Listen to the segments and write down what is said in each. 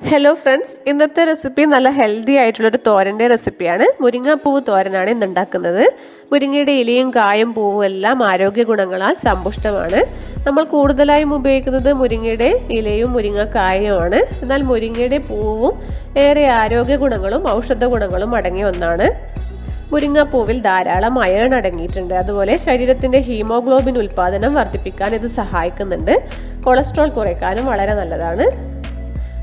Hello friends, ഇന്നത്തെ recipe നല്ല healthy ആയിട്ടുള്ളൊരു തോരൻ്റെ റെസിപ്പിയാണ്. മുരിങ്ങാപ്പൂവ് തോരനാണ് ഇന്ന് ഉണ്ടാക്കുന്നത്. മുരിങ്ങയുടെ ഇലയും കായും പൂവും എല്ലാം ആരോഗ്യ ഗുണങ്ങളാൽ സമ്പുഷ്ടമാണ്. നമ്മൾ കൂടുതലായും ഉപയോഗിക്കുന്നത് മുരിങ്ങയുടെ ഇലയും മുരിങ്ങക്കായുമാണ്. എന്നാൽ മുരിങ്ങയുടെ പൂവും ഏറെ ആരോഗ്യ ഗുണങ്ങളും ഔഷധ ഗുണങ്ങളും അടങ്ങിയ ഒന്നാണ്. മുരിങ്ങാപ്പൂവിൽ ധാരാളം അയൺ അടങ്ങിയിട്ടുണ്ട്. അതുപോലെ ശരീരത്തിൻ്റെ ഹീമോഗ്ലോബിൻ ഉൽപ്പാദനം വർദ്ധിപ്പിക്കാൻ ഇത് സഹായിക്കുന്നുണ്ട്. കൊളസ്ട്രോൾ കുറയ്ക്കാനും വളരെ നല്ലതാണ്.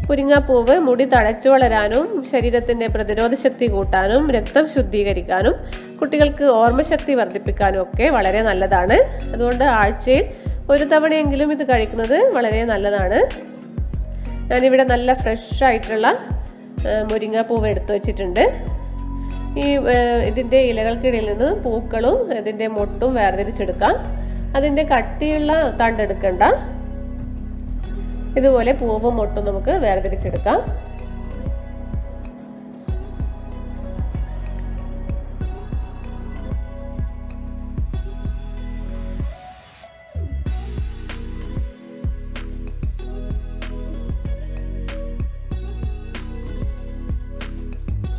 മുരിങ്ങാപ്പൂവ് മുടി തഴച്ചു വളരാനും ശരീരത്തിൻ്റെ പ്രതിരോധ ശക്തി കൂട്ടാനും രക്തം ശുദ്ധീകരിക്കാനും കുട്ടികൾക്ക് ഓർമ്മശക്തി വർദ്ധിപ്പിക്കാനും ഒക്കെ വളരെ നല്ലതാണ്. അതുകൊണ്ട് ആഴ്ചയിൽ ഒരു തവണയെങ്കിലും ഇത് കഴിക്കുന്നത് വളരെ നല്ലതാണ്. ഞാനിവിടെ നല്ല ഫ്രഷ് ആയിട്ടുള്ള മുരിങ്ങാപ്പൂവ് എടുത്തു വച്ചിട്ടുണ്ട്. ഇതിൻ്റെ ഇലകൾക്കിടയിൽ നിന്ന് പൂക്കളും ഇതിൻ്റെ മൊട്ടും വേർതിരിച്ചെടുക്കാം. അതിൻ്റെ കട്ടിയുള്ള തണ്ടെടുക്കണ്ട. ഇതുപോലെ പൂവും മൊട്ടും നമുക്ക് വേർതിരിച്ചെടുക്കാം.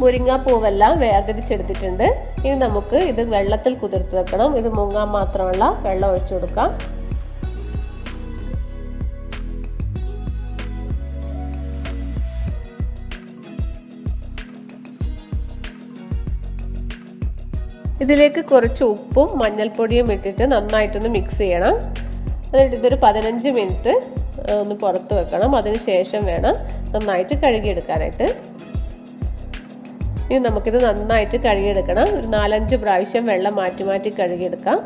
മുരിങ്ങാപ്പൂവെല്ലാം വേർതിരിച്ചെടുത്തിട്ടുണ്ട്. ഇനി നമുക്ക് ഇത് വെള്ളത്തിൽ കുതിർത്ത് വെക്കണം. ഇത് മുങ്ങാൻ മാത്രമുള്ള വെള്ളം ഒഴിച്ചു കൊടുക്കാം. ഇതിലേക്ക് കുറച്ച് ഉപ്പും മഞ്ഞൾപ്പൊടിയും ഇട്ടിട്ട് നന്നായിട്ടൊന്ന് മിക്സ് ചെയ്യണം. എന്നിട്ട് ഇതൊരു 15 മിനിറ്റ് ഒന്ന് പുറത്ത് വെക്കണം. അതിന് ശേഷം വേണം നന്നായിട്ട് കഴുകിയെടുക്കാനായിട്ട്. ഇനി നമുക്കിത് നന്നായിട്ട് കഴുകിയെടുക്കണം. ഒരു 4-5 പ്രാവശ്യം വെള്ളം മാറ്റി മാറ്റി കഴുകിയെടുക്കാം.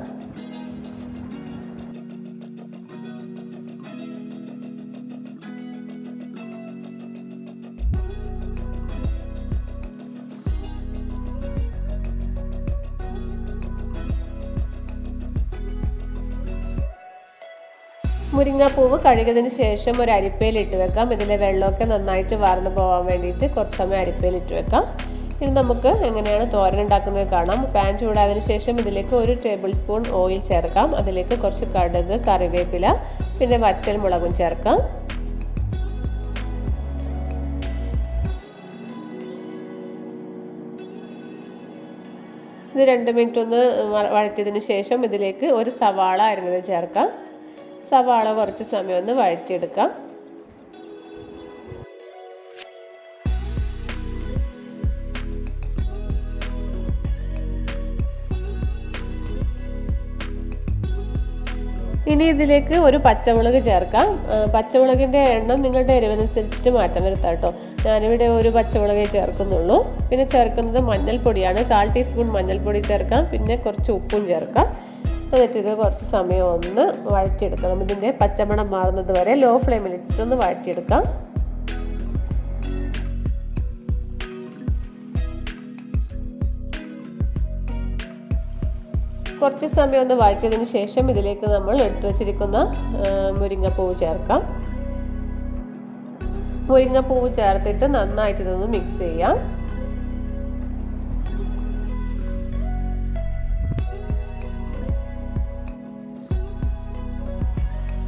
മുരിങ്ങാപ്പൂവ് കഴുകിയതിന് ശേഷം ഒരു അരിപ്പയിൽ ഇട്ട് വെക്കാം. ഇതിലെ വെള്ളമൊക്കെ നന്നായിട്ട് വാർന്നു പോകാൻ വേണ്ടിയിട്ട് കുറച്ച് സമയം അരിപ്പയിൽ ഇട്ട് വെക്കാം. ഇനി നമുക്ക് എങ്ങനെയാണ് തോരൻ ഉണ്ടാക്കുന്നത് കാണാം. പാൻ ചൂടായതിനു ശേഷം ഇതിലേക്ക് 1 ടേബിൾ സ്പൂൺ ഓയിൽ ചേർക്കാം. അതിലേക്ക് കുറച്ച് കടുക്, കറിവേപ്പില, പിന്നെ വറ്റൽ മുളകും ചേർക്കാം. ഇത് 2 മിനിറ്റ് ഒന്ന് വഴറ്റിയതിന് ശേഷം ഇതിലേക്ക് ഒരു സവാള അരിഞ്ഞത് ചേർക്കാം. സവാള കുറച്ച് സമയം ഒന്ന് വഴറ്റിയെടുക്കാം. ഇനി ഇതിലേക്ക് ഒരു പച്ചമുളക് ചേർക്കാം. പച്ചമുളകിൻ്റെ എണ്ണം നിങ്ങളുടെ എരിവിനനുസരിച്ചിട്ട് മാറ്റം വരുത്താം കേട്ടോ. ഞാനിവിടെ ഒരു പച്ചമുളകേ ചേർക്കുന്നുള്ളൂ. പിന്നെ ചേർക്കുന്നത് മഞ്ഞൾപ്പൊടിയാണ്. 1/4 ടീസ്പൂൺ മഞ്ഞൾപ്പൊടി ചേർക്കാം. പിന്നെ കുറച്ച് ഉപ്പും ചേർക്കാം. എന്നിട്ട് ഇത് കുറച്ച് സമയം ഒന്ന് വഴറ്റിയെടുക്കണം. ഇതിൻ്റെ പച്ചമണം മാറുന്നത് വരെ ലോ ഫ്ലെയിമിൽ ഇട്ടിട്ടൊന്ന് വഴറ്റിയെടുക്കാം. കുറച്ച് സമയം ഒന്ന് വഴറ്റിയതിന് ശേഷം ഇതിലേക്ക് നമ്മൾ എടുത്തു വച്ചിരിക്കുന്ന മുരിങ്ങപ്പൂവ് ചേർക്കാം. മുരിങ്ങപ്പൂവ് ചേർത്തിട്ട് നന്നായിട്ട് ഇതൊന്ന് മിക്സ് ചെയ്യാം.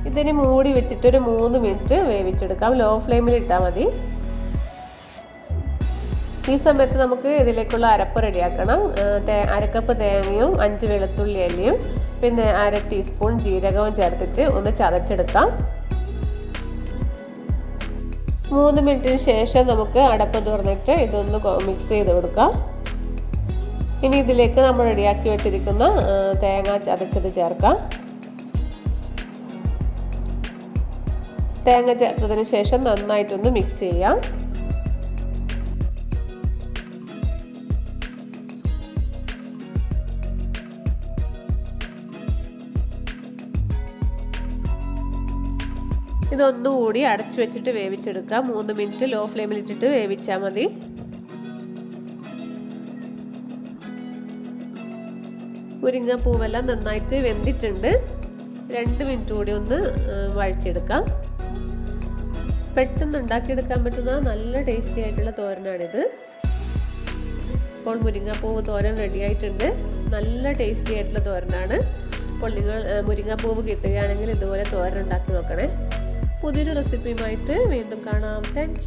ഇതിന് മൂടി വെച്ചിട്ട് ഒരു 3 മിനിറ്റ് വേവിച്ചെടുക്കാം. ലോ ഫ്ലെയിമിൽ ഇട്ടാൽ മതി. ഈ സമയത്ത് നമുക്ക് ഇതിലേക്കുള്ള അരപ്പ് റെഡിയാക്കണം. 1 കപ്പ് തേങ്ങയും 5 വെളുത്തുള്ളി അല്ലിയും പിന്നെ 1/2 ടീസ്പൂൺ ജീരകവും ചേർത്തിട്ട് ഒന്ന് ചതച്ചെടുക്കാം. 3 മിനിറ്റിന് ശേഷം നമുക്ക് അടപ്പ് തുറന്നിട്ട് ഇതൊന്ന് മിക്സ് ചെയ്ത് കൊടുക്കാം. ഇനി ഇതിലേക്ക് നമ്മൾ റെഡിയാക്കി വെച്ചിരിക്കുന്ന തേങ്ങ ചതച്ചത് ചേർക്കാം. തേങ്ങ ചേർത്തതിന് ശേഷം നന്നായിട്ടൊന്ന് മിക്സ് ചെയ്യാം. ഇതൊന്നുകൂടി അടച്ചു വെച്ചിട്ട് വേവിച്ചെടുക്കാം. 3 മിനിറ്റ് ലോ ഫ്ലെയിമിൽ ഇട്ടിട്ട് വേവിച്ചാൽ മതി. മുരിങ്ങാപ്പൂവെല്ലാം നന്നായിട്ട് വെന്തിട്ടുണ്ട്. 2 മിനിറ്റ് കൂടി ഒന്ന് വഴറ്റിയെടുക്കാം. പെട്ടെന്ന് ഉണ്ടാക്കിയെടുക്കാൻ പറ്റുന്ന നല്ല ടേസ്റ്റി ആയിട്ടുള്ള തോരനാണിത്. ഇപ്പോൾ മുരിങ്ങാപ്പൂവ് തോരൻ റെഡി ആയിട്ടുണ്ട്. നല്ല ടേസ്റ്റി ആയിട്ടുള്ള തോരനാണ്. അപ്പോൾ നിങ്ങൾ മുരിങ്ങാപ്പൂവ് കിട്ടുകയാണെങ്കിൽ ഇതുപോലെ തോരൻ ഉണ്ടാക്കി നോക്കണേ. പുതിയൊരു റെസിപ്പിയുമായിട്ട് വീണ്ടും കാണാം. താങ്ക്